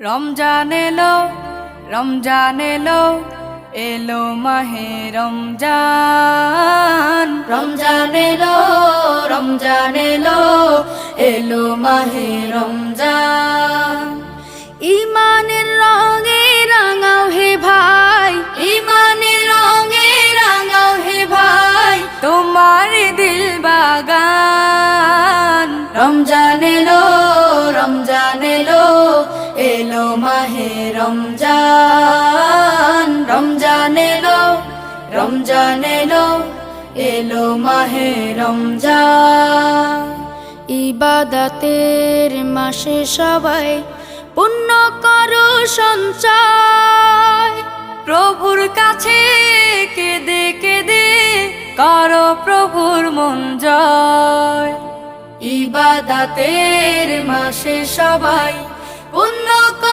রমজান এলো, রমজান এলো, এলো মাহে রমজান। রমজান এলো, রমজান এলো, এলো মাহে রমজান। ইমানের রঙে রাঙাও হে ভাই, ইমানের রঙে রাঙাও হে ভাই, তোমার দিল বাগান। রমজান এলো, রমজান এলো, এলো মাহে রমজান। রমজান এলো, রমজান এলো, এলো মাহে রমজান। ইবাদতের মাসে সবাই পুণ্য করো সঞ্চয়, প্রভুর কাছে কেঁদে কেঁদে করো প্রভুর মন জয়। ইবাদতের মাসে সবাই